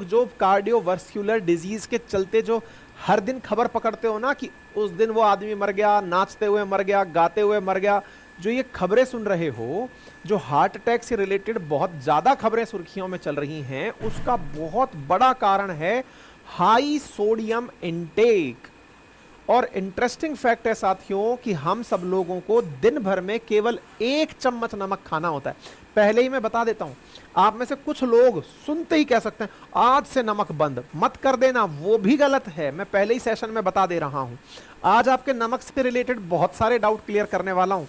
लोग जो cardiovascular disease के चलते जो हर दिन खबर पकड़ते हो ना कि उस दिन वो आदमी मर गया, नाचते हुए मर गया, गाते हुए मर गया, जो ये खबरें सुन रहे हो, जो हार्ट अटैक से रिलेटेड बहुत ज्यादा खबरें सुर्खियों में चल रही हैं, उसका बहुत बड़ा कारण है हाई सोडियम इनटेक। और इंटरेस्टिंग फैक्ट है साथियों कि हम सब लोगों को दिन भर में केवल 1 चम्मच नमक खाना होता है। पहले ही मैं बता देता हूं, आप में से कुछ लोग सुनते ही कह सकते हैं आज से नमक बंद मत कर देना, वो भी गलत है। मैं पहले ही सेशन में बता दे रहा हूं, आज आपके नमक से रिलेटेड बहुत सारे डाउट क्लियर करने वाला हूं।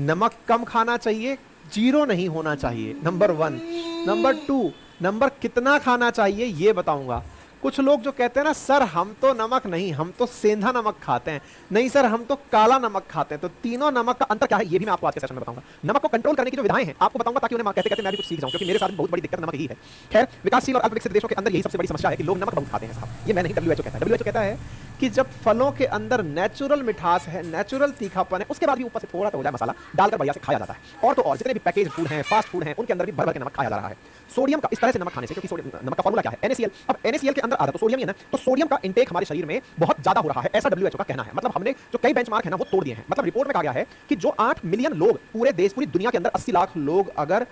नमक कम खाना चाहिए, 0 नहीं होना चाहिए, नंबर 1। नंबर 2, नंबर कितना खाना चाहिए ये बताऊंगा। कुछ लोग जो कहते हैं ना सर हम तो नमक नहीं, हम तो सेंधा नमक खाते हैं, नहीं सर हम तो काला नमक खाते हैं, तो तीनों नमक का अंतर क्या है ये भी मैं आपको आज के सेशन में बताऊंगा। नमक को कंट्रोल करने की जो विधाएं हैं आपको बताऊंगा, ताकि उन्हें कहते कहते मैं भी कुछ सीख जाऊं, क्योंकि मेरे साथ बहुत बड़ी दिक्कत नमक ही है। खैर, विकासशील और अल्पविकसित देशों के अंदर यही सबसे बड़ी समस्या है कि लोग नमक बहुत खाते हैं साहब। ये मैं नहीं, WHO कहता है। WHO कहता है कि जब फलों के अंदर नेचुरल मिठास है, नेचुरल तीखापन है, उसके बाद भी ऊपर से थोड़ा तो हो जाए मसाला डालकर बढ़िया से खाया जाता है। और तो और जितने भी पैकेज फूड हैं, फास्ट फूड हैं, उनके अंदर भी भर भर के नमक खाया जा रहा है। सोडियम का इस तरह से नमक खाने से, क्योंकि नमक का फॉर्मूला क्या है NaCl, अब NaCl के अंदर आता तो सोडियम ही है ना, तो सोडियम का इंटेक हमारे शरीर में बहुत ज्यादा हो रहा है, ऐसा WHO का कहना है। मतलब हमने जो कई बेंचमार्क है ना वो तोड़ दिए हैं। मतलब रिपोर्ट में कहा गया है कि जो 8 मिलियन लोग पूरे देश, पूरी दुनिया के अंदर 80 लाख लोग अगर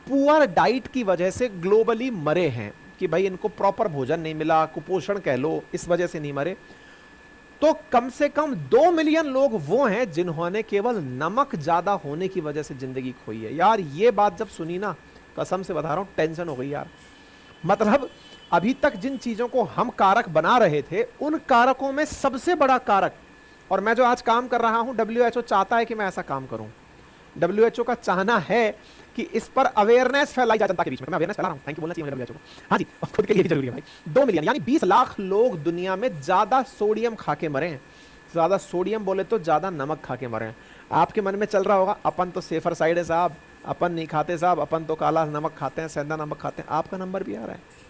पुअर डाइट की वजह से ग्लोबली मरे हैं, कि भाई इनको प्रॉपर भोजन नहीं मिला, कुपोषण कह लो, इस वजह से नहीं मरे, तो कम से कम 2 मिलियन लोग वो हैं जिन्होंने केवल नमक ज्यादा होने की वजह से जिंदगी खोई है। यार ये बात जब सुनी ना, कसम से बता रहा हूं टेंशन हो गई यार। मतलब अभी तक जिन चीजों को हम कारक बना रहे थे, उन कारकों में सबसे बड़ा कारक, और मैं जो आज काम कर रहा हूं, WHO चाहता है कि मैं ऐसा काम करूं। WHO का चाहना है कि इस पर अवेयरनेस फैलाई जाए जनता के बीच में। मैं अवेयरनेस फैला रहा हूं, थैंक यू बोलना चाहिए WHO को। हाँ जी, खुद के लिए भी जरूरी है भाई। 2 मिलियन यानी 20 लाख लोग दुनिया में ज्यादा सोडियम खा के मरे हैं। ज्यादा सोडियम बोले तो ज्यादा नमक खा के मरे हैं। आपके मन में चल रहा होगा अपन तो सेफर साइड है साहब, अपन नहीं खाते साहब, अपन तो काला नमक खाते हैं, सेंधा नमक खाते हैं। आपका नंबर भी आ रहा है।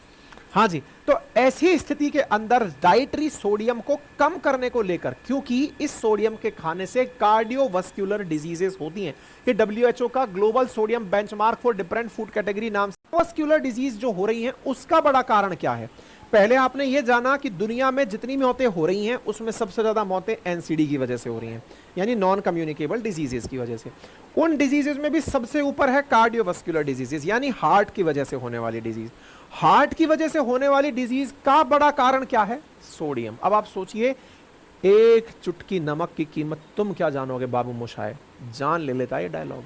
हाँ जी, तो ऐसी स्थिति के अंदर डाइटरी सोडियम को कम करने को लेकर, क्योंकि इस सोडियम के खाने से कार्डियोवास्कुलर डिजीजेस होती हैं, कि WHO का global sodium benchmark for different food category नाम से वास्कुलर डिजीज जो हो रही हैं, उसका बड़ा कारण क्या है। पहले आपने ये जाना कि दुनिया में जितनी मौतें हो रही हैं उसमें सबसे ज्यादा मौतें NCD की वजह से हो रही हैं, यानी नॉन कम्युनिकेबल डिजीजेस की वजह से। उन डिजीजेस में भी सबसे ऊपर है कार्डियोवास्कुलर डिजीजेस, यानी हार्ट की वजह से होने वाली डिजीज। हार्ट की वजह से होने वाली डिजीज का बड़ा कारण क्या है? सोडियम। अब आप सोचिए, एक चुटकी नमक की कीमत तुम क्या जानोगे बाबू मोशाय, जान ले लेता है डायलॉग।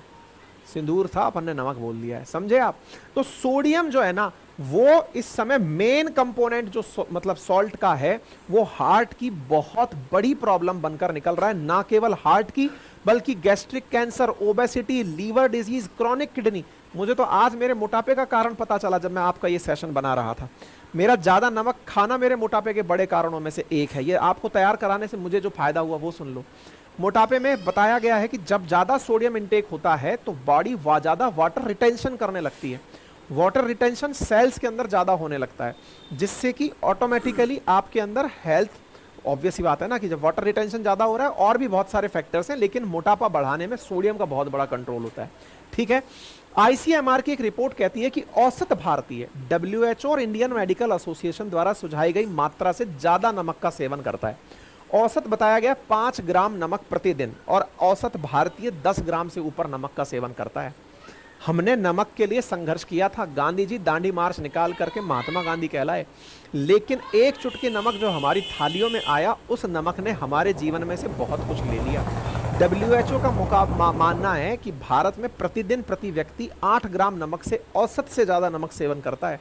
सिंदूर था, अपन ने नमक बोल दिया है, समझे आप। तो सोडियम जो है ना, वो इस समय मेन कंपोनेंट जो मतलब सॉल्ट का है, वो हार्ट की बहुत बड़ी प्रॉब्लम बनकर निकल रहा है। ना केवल हार्ट की, बल्कि gastric cancer, obesity, liver disease, chronic kidney. मुझे तो आज मेरे मोटापे का कारण पता चला जब मैं आपका ये सेशन बना रहा था। मेरा ज्यादा नमक खाना मेरे मोटापे के बड़े कारणों में से एक है। ये आपको तैयार कराने से मुझे जो फायदा हुआ वो सुन लो। मोटापे में बताया गया है कि जब ज्यादा सोडियम इंटेक होता है तो बॉडी ज्यादा वाटर रिटेंशन करने लगती है। वाटर रिटेंशन सेल्स के अंदर ज्यादा होने लगता है, जिससे कि ऑटोमेटिकली आपके अंदर हेल्थ, ऑब्वियस ही बात है ना कि जब वाटर रिटेंशन ज्यादा हो रहा है, और भी बहुत सारे फैक्टर्स हैं, लेकिन मोटापा बढ़ाने में सोडियम का बहुत बड़ा कंट्रोल होता है। ठीक है, ICMR की एक रिपोर्ट कहती है कि औसत भारतीय WHO और इंडियन मेडिकल एसोसिएशन द्वारा सुझाई गई मात्रा से ज्यादा नमक का सेवन करता है। औसत बताया गया 5 ग्राम नमक प्रतिदिन, और औसत भारतीय 10 ग्राम से ऊपर नमक का सेवन करता है। हमने नमक के लिए संघर्ष किया था, गांधी जी दांडी मार्च निकाल करके महात्मा गांधी कहलाए, लेकिन एक चुटकी नमक जो हमारी थालियों में आया, उस नमक ने हमारे जीवन में से बहुत कुछ ले लिया। WHO का मानना है कि भारत में प्रतिदिन प्रति व्यक्ति 8 ग्राम नमक से औसत से ज्यादा नमक सेवन करता है।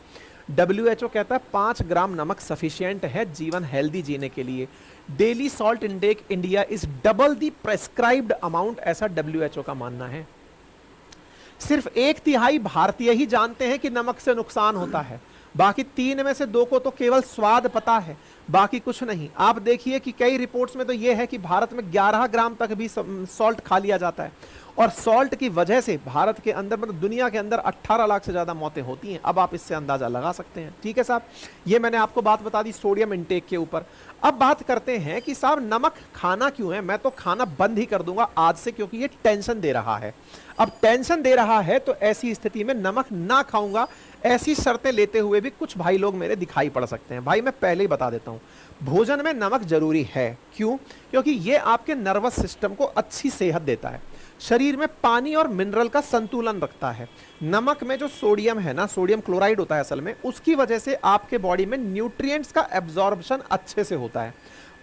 WHO कहता है 5 ग्राम नमक सफिशिएंट है जीवन हेल्दी जीने के लिए। Daily salt intake India is double the prescribed amount, ऐसा WHO का मानना है। सिर्फ 1/3 भारतीय ही जानते हैं कि नमक से नुकसान होता है, बाकी 3 में से 2 को तो केवल स्वाद पता है। बाकी कुछ नहीं। आप देखिए कि कई रिपोर्ट्स में तो यह है कि भारत में 11 ग्राम तक भी सॉल्ट खा लिया जाता है, और सॉल्ट की वजह से भारत के अंदर मतलब दुनिया के अंदर 18 लाख से ज्यादा मौतें होती हैं। अब आप इससे अंदाजा लगा सकते हैं। ठीक है साहब, ये मैंने आपको बात बता दी सोडियम इंटेक के ऊपर। अब बात करते हैं कि साहब नमक खाना क्यों है। मैं तो खाना बंद ही कर दूंगा आज से, क्योंकि ये टेंशन दे रहा है। अब टेंशन दे रहा है तो ऐसी स्थिति में नमक ना खाऊंगा, ऐसी शर्तें लेते हुए भी कुछ भाई लोग मेरे दिखाई पड़ सकते हैं। भाई मैं पहले ही बता देता हूं, भोजन में नमक जरूरी है। क्यों? क्योंकि ये आपके नर्वस सिस्टम को अच्छी सेहत देता है, शरीर में पानी और मिनरल का संतुलन रखता है। नमक में जो सोडियम है ना, सोडियम क्लोराइड होता है असल में, उसकी वजह से आपके बॉडी में न्यूट्रिएंट्स का एब्जॉर्प्शन अच्छे से होता है।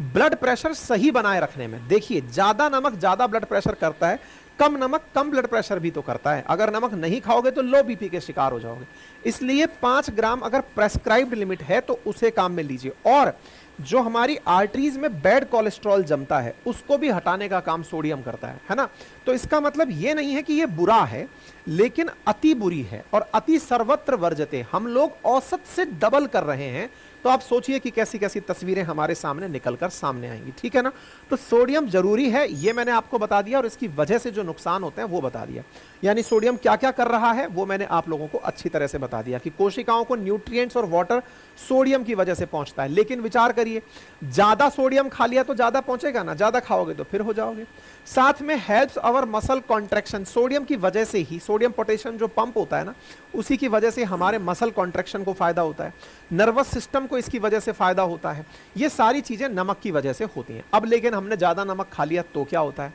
ब्लड प्रेशर सही बनाए रखने में, देखिए ज्यादा नमक ज्यादा ब्लड प्रेशर करता है, कम नमक कम ब्लड प्रेशर भी तो करता है। अगर नमक नहीं खाओगे तो लो बीपी के शिकार हो जाओगे। इसलिए 5 ग्राम अगर प्रेस्क्राइब्ड लिमिट है तो उसे काम में लीजिए। और जो हमारी आर्टरीज में बैड कोलेस्ट्रॉल जमता है उसको भी हटाने का काम सोडियम करता है ना। तो इसका मतलब ये नहीं है कि ये बुरा है, लेकिन अति बुरी है, और अति सर्वत्र वर्जते। हम लोग औसत से डबल कर रहे हैं, तो आप सोचिए कि कैसी कैसी तस्वीरें हमारे सामने निकलकर सामने आएंगी। ठीक है ना। तो सोडियम जरूरी है, ये मैंने आपको बता दिया, और इसकी वजह से जो नुकसान होते हैं वो बता दिया। यानी सोडियम क्या क्या कर रहा है वो मैंने आप लोगों को अच्छी तरह से बता दिया कि कोशिकाओं को न्यूट्रिएंट्स और वाटर सोडियम की वजह से पहुंचता है। लेकिन विचार करिए, ज्यादा सोडियम खा लिया तो ज्यादा पहुंचेगा ना, ज्यादा खाओगे तो फिर हो जाओगे। साथ में helps our muscle contraction, sodium की वजह से ही, सोडियम पोटेशियम जो पंप होता है ना, उसी की वजह से हमारे मसल कॉन्ट्रैक्शन को फायदा होता है, नर्वस सिस्टम को इसकी वजह से फायदा होता है। ये सारी चीजें नमक की वजह से होती हैं। अब लेकिन हमने ज्यादा नमक खा लिया तो क्या होता है?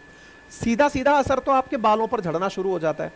सीधा सीधा असर तो आपके बालों पर झड़ना शुरू हो जाता है,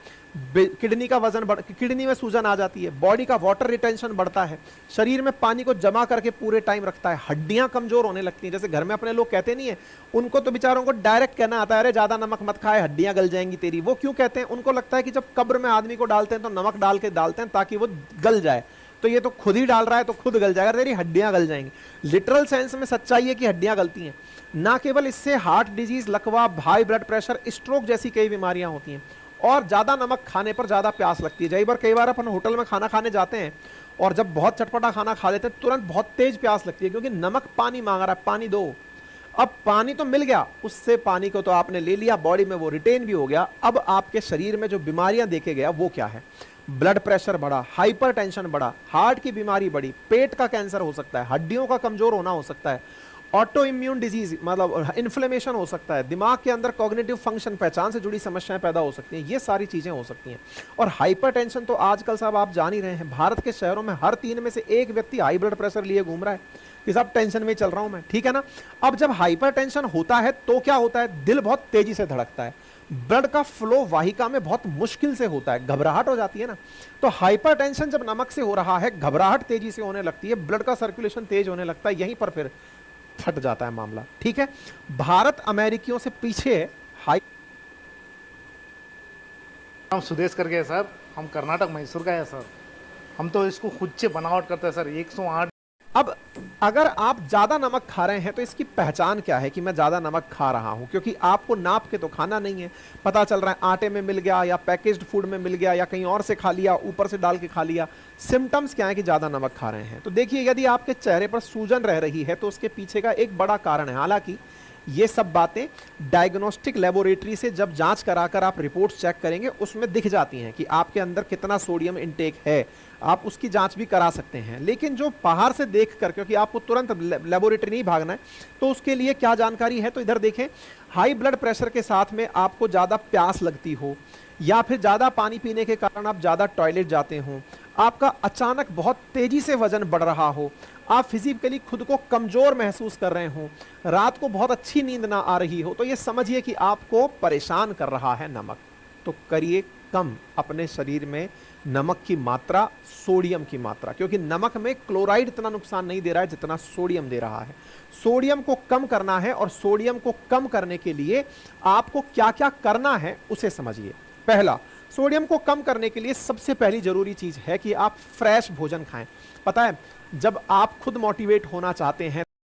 किडनी का वजन बढ़, किडनी में सूजन आ जाती है, बॉडी का वाटर रिटेंशन बढ़ता है, शरीर में पानी को जमा करके पूरे टाइम रखता है, हड्डियां कमजोर होने लगती हैं। जैसे घर में अपने लोग कहते नहीं है, उनको तो बेचारों को डायरेक्ट कहना आता है, अरे ज्यादा नमक मत खाए, हड्डियां गल जाएंगी तेरी। वो क्यों कहते हैं? उनको लगता है कि जब कब्र में आदमी को डालते हैं तो नमक डाल के डालते हैं ताकि वो गल जाए, तो ये तो खुद ही डाल रहा है तो खुद गल जाएगा, तेरी हड्डियां गल जाएंगी। लिटरल सेंस में सच्चाई है कि हड्डियां गलती हैं। ना केवल इससे हार्ट डिजीज, लकवा, हाई ब्लड प्रेशर, स्ट्रोक जैसी कई बीमारियां होती हैं। और ज्यादा नमक खाने पर ज्यादा प्यास लगती है। कई बार अपन होटल में खाना खाने जाते हैं और जब बहुत चटपटा खाना खा लेते हैं तुरंत बहुत तेज प्यास लगती है, क्योंकि नमक पानी मांग रहा है, पानी दो। अब पानी तो मिल गया, उससे पानी को तो आपने ले लिया, बॉडी में वो रिटेन भी हो गया। अब आपके शरीर में जो बीमारियां देखे गया वो क्या है? ब्लड प्रेशर बढ़ा, हाइपरटेंशन बढ़ा, हार्ट की बीमारी बढ़ी, पेट का कैंसर हो सकता है, हड्डियों का कमजोर होना हो सकता है, ऑटो इम्यून डिजीज मतलब इन्फ्लेमेशन हो सकता है, दिमाग के अंदर कॉग्निटिव फंक्शन, पहचान से जुड़ी समस्याएं पैदा हो सकती हैं। ये सारी चीजें हो सकती हैं। और हाइपरटेंशन तो आजकल साहब आप जान ही रहे हैं, भारत के शहरों में हर 3 में से 1 व्यक्ति हाई ब्लड प्रेशर लिए घूम रहा है कि साहब टेंशन में चल रहा हूं मैं। ठीक है ना। अब जब हाइपरटेंशन होता है तो क्या होता है? दिल बहुत तेजी से धड़कता है, ब्लड का फ्लो वाहिका में बहुत मुश्किल से होता है, घबराहट हो जाती है ना। तो हाइपरटेंशन जब नमक से हो रहा है, घबराहट तेजी से होने लगती है, ब्लड का सर्कुलेशन तेज होने लगता है, यहीं पर फिर फट जाता है मामला। ठीक है। भारत अमेरिकियों से पीछे है। हम सुदेश करके है सर, हम कर्नाटक मैसूर का है सर, हम तो इसको खुद से बनावट करते हैं सर। 108। अब अगर आप ज्यादा नमक खा रहे हैं तो इसकी पहचान क्या है कि मैं ज्यादा नमक खा रहा हूं? क्योंकि आपको नाप के तो खाना नहीं है, पता चल रहा है आटे में मिल गया या पैकेज्ड फूड में मिल गया या कहीं और से खा लिया, ऊपर से डाल के खा लिया। सिम्टम्स क्या है कि ज्यादा नमक खा रहे हैं? तो देखिए, यदि आपके चेहरे पर सूजन रह रही है तो उसके पीछे का एक बड़ा कारण है। हालांकि ये सब बातें डायग्नोस्टिक लेबोरेटरी से जब जांच कराकर आप रिपोर्ट चेक करेंगे उसमें दिख जाती हैं कि आपके अंदर कितना सोडियम इंटेक है, आप उसकी जांच भी करा सकते हैं। लेकिन जो बाहर से देखकर, क्योंकि आपको तुरंत लेबोरेटरी नहीं भागना है, तो उसके लिए क्या जानकारी है तो इधर देखें। हाई ब्लड प्रेशर के साथ में आपको ज़्यादा प्यास लगती हो, या फिर ज़्यादा पानी पीने के कारण आप ज़्यादा टॉयलेट जाते हो, आपका अचानक बहुत तेज़ी से वजन बढ़ रहा हो, आप फिजिकली खुद को कमज़ोर महसूस कर रहे हो, रात को बहुत अच्छी नींद ना आ रही हो, तो ये समझिए कि आपको परेशान कर रहा है नमक। तो करिए कम अपने शरीर में नमक की मात्रा, सोडियम की मात्रा, क्योंकि नमक में क्लोराइड इतना नुकसान नहीं दे रहा है जितना सोडियम दे रहा है। सोडियम को कम करना है, और सोडियम को कम करने के लिए आपको क्या क्या करना है उसे समझिए। पहला, सोडियम को कम करने के लिए सबसे पहली जरूरी चीज है कि आप फ्रेश भोजन खाएं। पता है, जब आप खुद मोटिवेट होना चाहते हैं